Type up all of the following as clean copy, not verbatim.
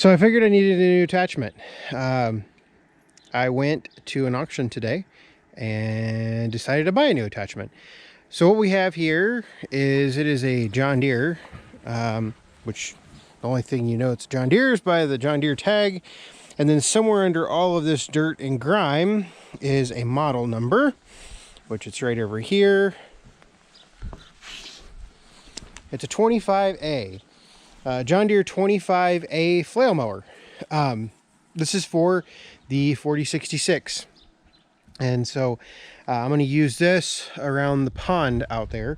So I figured I needed a new attachment. I went to an auction today and decided to buy a new attachment. So what we have here is, it is a John Deere, which the only thing you know it's John Deere is by the John Deere tag. And then somewhere under all of this dirt and grime is a model number, which it's right over here. It's a 25A. John Deere 25A flail mower. This is for the 4066. And so I'm going to use this around the pond out there.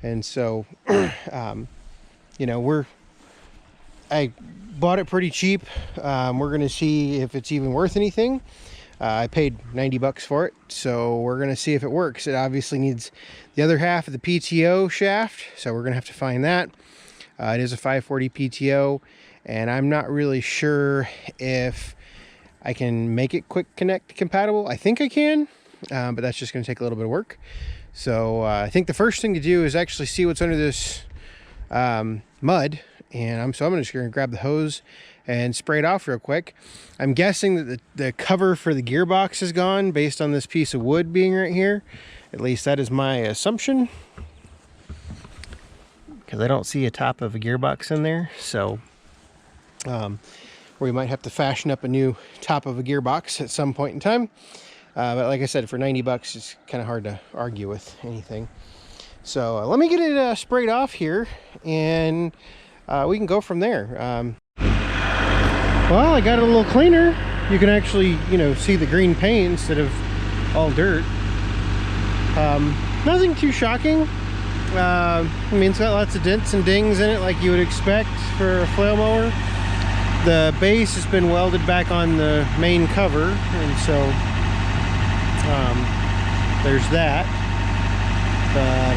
And so, you know, I bought it pretty cheap. We're going to see if it's even worth anything. I paid 90 bucks for it, so we're going to see if it works. It obviously needs the other half of the PTO shaft, so we're going to have to find that. It is a 540 PTO, and I'm not really sure if I can make it quick connect compatible. I think I can, but that's just going to take a little bit of work. So I think the first thing to do is actually see what's under this mud, and I'm just going to grab the hose and spray it off real quick. I'm guessing that the cover for the gearbox is gone based on this piece of wood being right here. At least that is my assumption, because I don't see a top of a gearbox in there. So we might have to fashion up a new top of a gearbox at some point in time. But like I said, for 90 bucks, it's kind of hard to argue with anything. So let me get it sprayed off here, and we can go from there. Well, I got it a little cleaner. You can actually, you know, see the green paint instead of all dirt. Nothing too shocking. I mean, it's got lots of dents and dings in it like you would expect for a flail mower. The base has been welded back on the main cover, and so there's that. But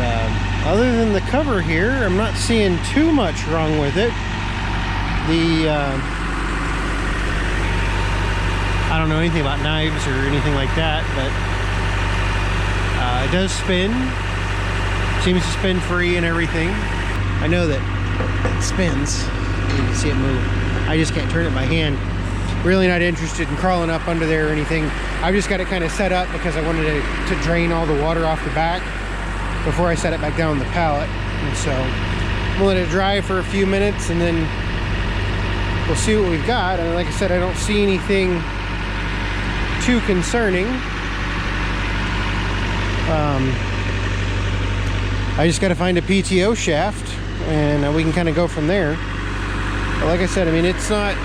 other than the cover here, I'm not seeing too much wrong with it. I don't know anything about knives or anything like that, but it does spin. Seems to spin free and everything. I know that it spins. You can see it move. I just can't turn it by hand. Really not interested in crawling up under there or anything. I've just got it kind of set up because I wanted to drain all the water off the back before I set it back down on the pallet. And so I'm gonna let it dry for a few minutes, and then we'll see what we've got. And like I said, I don't see anything too concerning. I just got to find a PTO shaft, and we can kind of go from there. But like I said, I mean, it's not,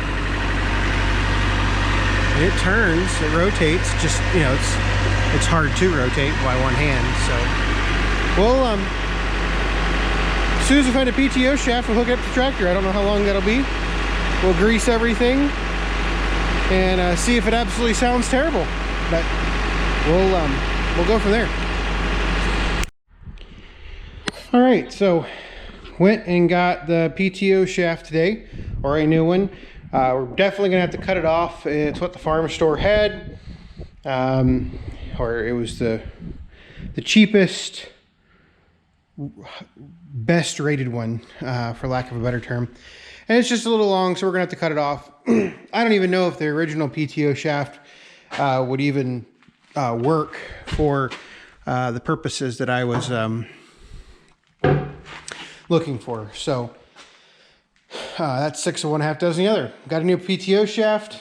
it turns, it rotates, just, you know, it's hard to rotate by one hand. So we'll as soon as we find a PTO shaft, we'll hook it up to the tractor. I don't know how long that'll be. We'll grease everything and see if it absolutely sounds terrible, but we'll go from there. All right, so went and got the PTO shaft today, or a new one. We're definitely gonna have to cut it off. It's what the farm store had, or it was the cheapest, best rated one, for lack of a better term. And it's just a little long, so we're gonna have to cut it off. I don't even know if the original PTO shaft would even work for the purposes that I was looking for. So that's 6 of one, half dozen the other. Got a new PTO shaft.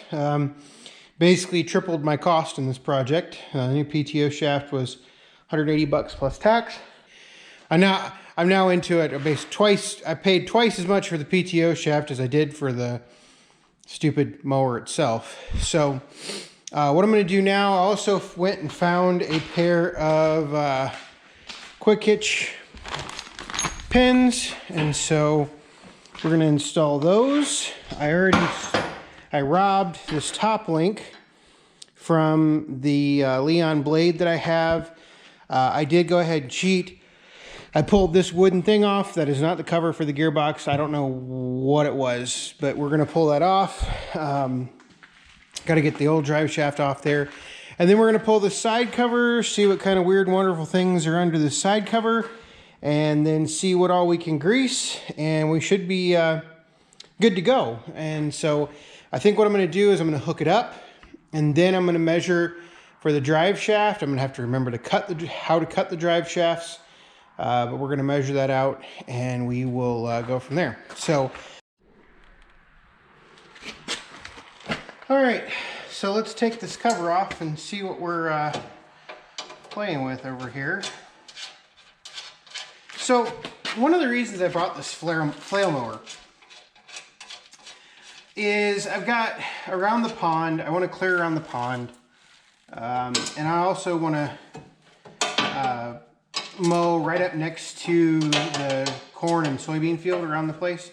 Basically tripled my cost in this project. The new PTO shaft was 180 bucks plus tax. I'm now into it. I paid twice as much for the PTO shaft as I did for the stupid mower itself. So what I'm going to do now, I also went and found a pair of quick hitch pins, and so we're going to install those. I robbed this top link from the Leon blade that I have. I did go ahead and cheat. I pulled this wooden thing off. That is not the cover for the gearbox. I don't know what it was, but we're going to pull that off. Got to get the old drive shaft off there. And then we're going to pull the side cover, see what kind of weird, wonderful things are under the side cover, and then see what all we can grease, and we should be good to go. And so I think what I'm going to do is I'm going to hook it up, and then I'm going to measure for the drive shaft. I'm going to have to remember to how to cut the drive shafts, but we're going to measure that out, and we will go from there. So, all right, so let's take this cover off and see what we're playing with over here. So, one of the reasons I bought this flail mower is I've got around the pond, I want to clear around the pond, and I also want to mow right up next to the corn and soybean field around the place.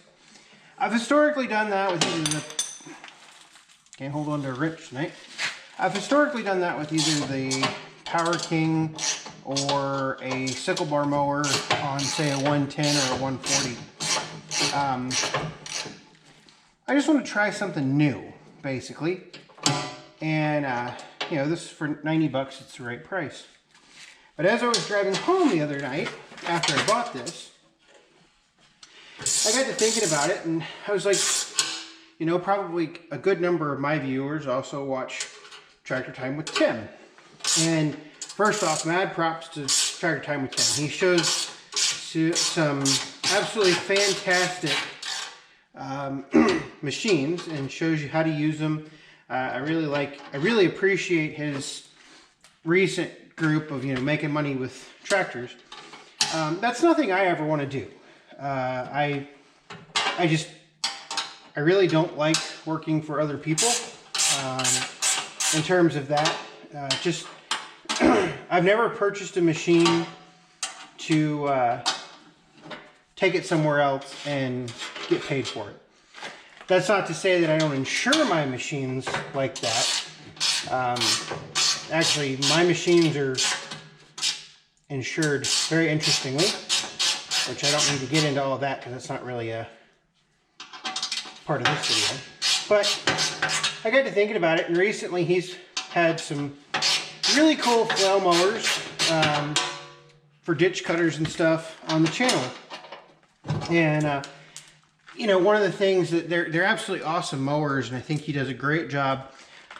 I've historically done that with either the, can't hold on to a wrench tonight. I've historically done that with either the Power King or a sickle bar mower on, say, a 110 or a 140. I just want to try something new, basically. And, you know, this is for 90 bucks, it's the right price. But as I was driving home the other night, after I bought this, I got to thinking about it, and I was like, you know, probably a good number of my viewers also watch Tractor Time with Tim. And first off, mad props to Tractor Time with Tim. He shows some absolutely fantastic machines and shows you how to use them. I really appreciate his recent group of, you know, making money with tractors. That's nothing I ever want to do. I really don't like working for other people in terms of that. I've never purchased a machine to take it somewhere else and get paid for it. That's not to say that I don't insure my machines like that. Actually, my machines are insured very interestingly, which I don't need to get into all of that because that's not really a part of this video. But I got to thinking about it, and recently he's had some really cool flail mowers for ditch cutters and stuff on the channel. And you know, one of the things that they're absolutely awesome mowers, and I think he does a great job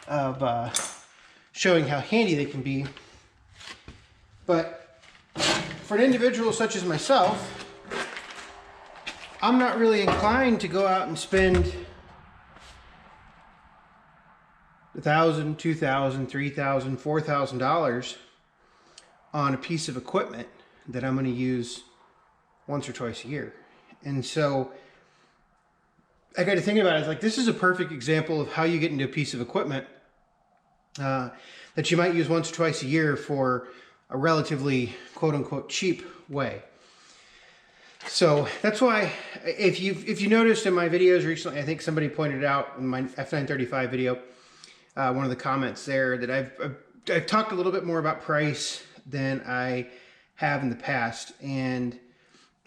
of showing how handy they can be. But for an individual such as myself, I'm not really inclined to go out and spend $1,000, $2,000, $3,000, $4,000 on a piece of equipment that I'm going to use once or twice a year. And so I got to think about it. It's like, this is a perfect example of how you get into a piece of equipment that you might use once or twice a year for a relatively quote-unquote cheap way. So that's why, if you noticed in my videos recently, I think somebody pointed out in my F935 video, one of the comments there, that I've talked a little bit more about price than I have in the past. And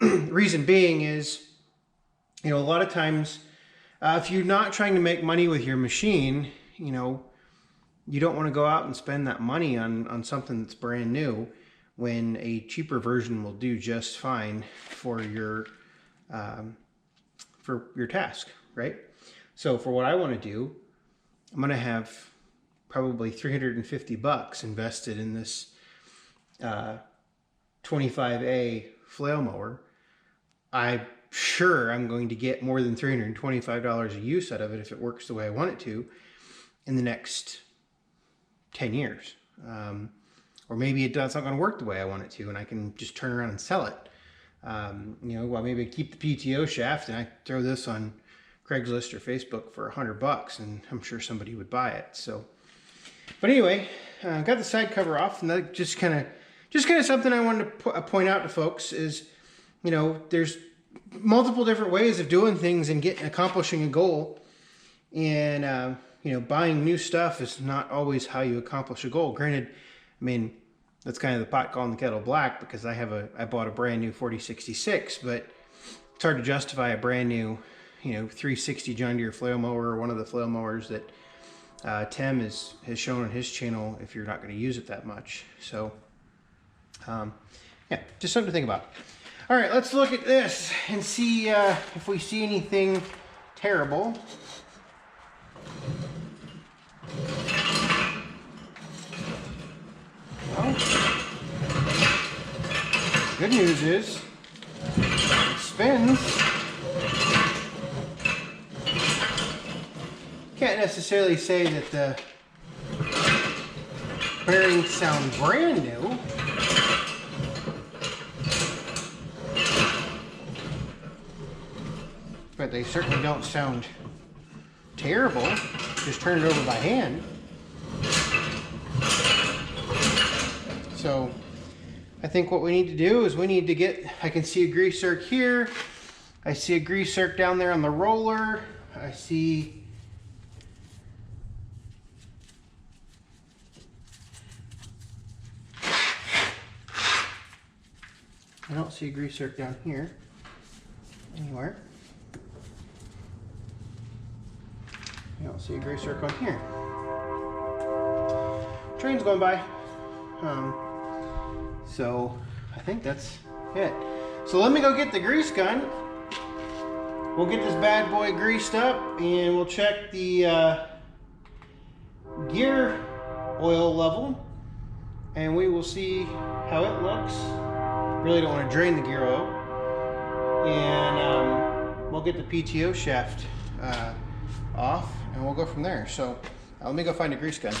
reason being is, you know, a lot of times, if you're not trying to make money with your machine, you know, you don't want to go out and spend that money on something that's brand new when a cheaper version will do just fine for your task, right? So for what I want to do, I'm going to have probably 350 bucks invested in this 25A flail mower. I'm sure I'm going to get more than $325 a use out of it if it works the way I want it to in the next 10 years. Or maybe it's not going to work the way I want it to, and I can just turn around and sell it. You know, well, maybe I keep the PTO shaft and I throw this on Craigslist or Facebook for $100, and I'm sure somebody would buy it. So, but anyway, got the side cover off, and that just kind of something I wanted to point out to folks is, you know, there's multiple different ways of doing things and accomplishing a goal, and you know, buying new stuff is not always how you accomplish a goal. Granted, I mean, that's kind of the pot calling the kettle black, because I bought a brand new 4066, but it's hard to justify a brand new, you know, 360 John Deere flail mower, or one of the flail mowers that Tim has shown on his channel, if you're not going to use it that much. So, yeah, just something to think about. All right, let's look at this and see if we see anything terrible. good news is it spins. Can't necessarily say that the bearings sound brand new. But they certainly don't sound terrible. Just turn it over by hand. So I think what we need to do is we need to get, I can see a grease zerk here. I see a grease zerk down there on the roller. I see I don't see a grease zerk down here anywhere. I don't see a grease zerk on here. Train's going by. So I think that's it. So let me go get the grease gun. We'll get this bad boy greased up and we'll check the gear oil level and we will see how it looks. Really don't want to drain the gear oil. And we'll get the PTO shaft off and we'll go from there. So let me go find a grease gun.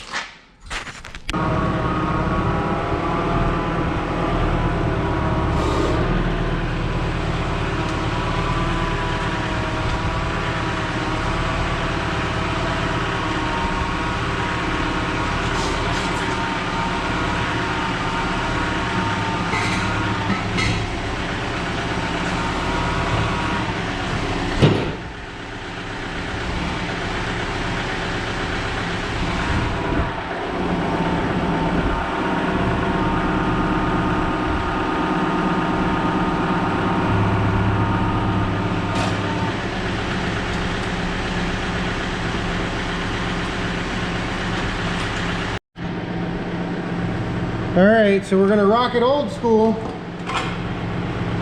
All right, so we're gonna rock it old school.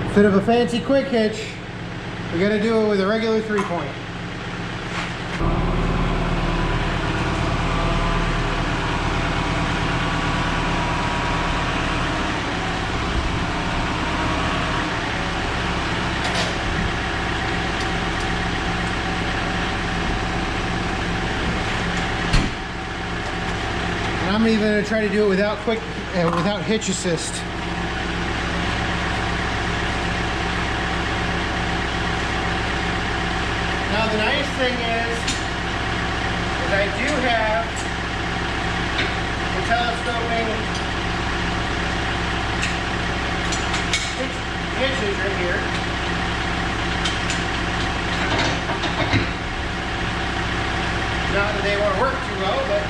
Instead of a fancy quick hitch, we gotta do it with a regular 3-point. And I'm even gonna try to do it without without hitch assist. Now the nice thing is I do have the telescoping hitches right here. Not that they won't work too well, but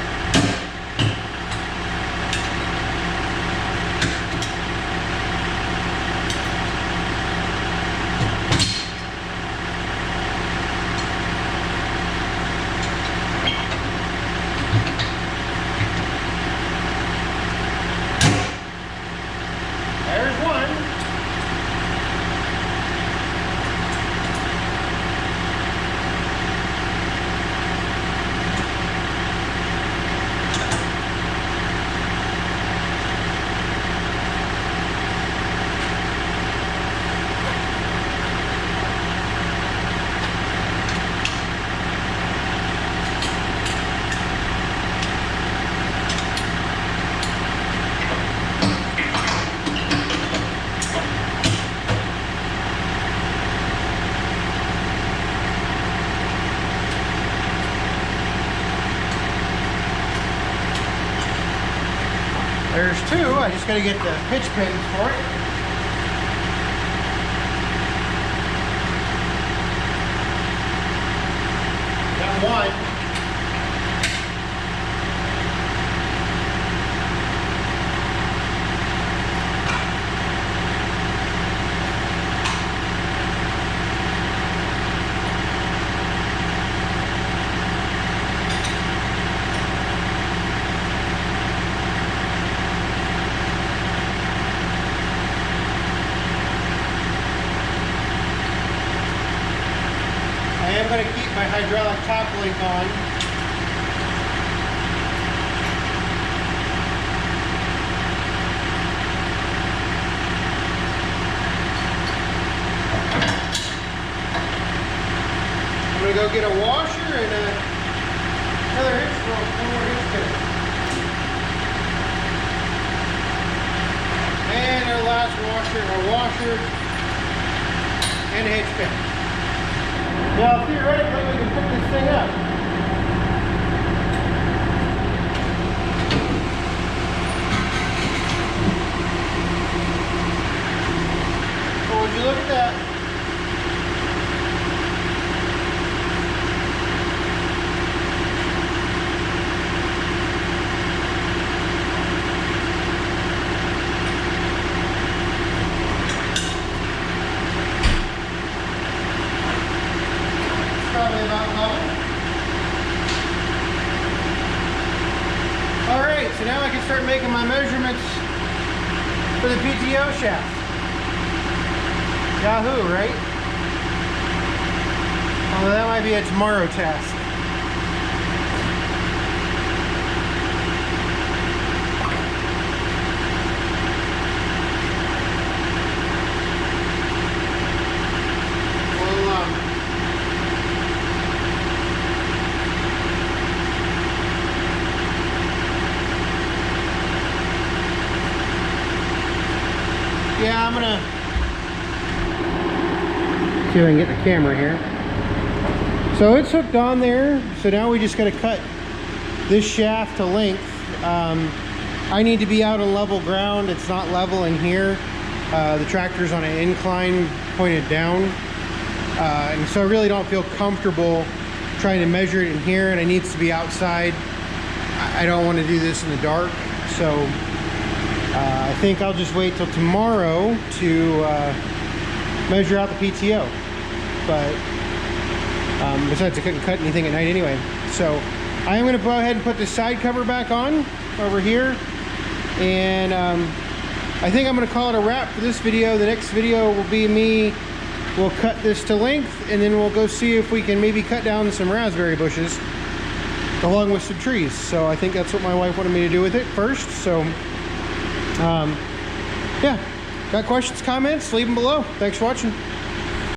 there's two. I just gotta get the pitch pins for it. Got one. I'm going to keep my hydraulic top link on. I'm gonna go get a washer and another hitch roll, one more hitch pin. And our last washer, and a hitch pin. Now theoretically we can pick this thing up. Oh, would you look at that? Probably about level. Alright, so now I can start making my measurements for the PTO shaft. Yahoo, right? Although that might be a tomorrow task. Yeah, I'm gonna see if I can get the camera here. So it's hooked on there. So now we just gotta cut this shaft to length. I need to be out on level ground. It's not level in here. The tractor's on an incline pointed down. And so I really don't feel comfortable trying to measure it in here, and it needs to be outside. I don't want to do this in the dark. So I think I'll just wait till tomorrow to measure out the PTO. But besides, I couldn't cut anything at night anyway. So I am going to go ahead and put the side cover back on over here. And I think I'm going to call it a wrap for this video. The next video will be me. We'll cut this to length, and then we'll go see if we can maybe cut down some raspberry bushes along with some trees. So I think that's what my wife wanted me to do with it first. So yeah, got questions, comments, leave them below. Thanks for watching.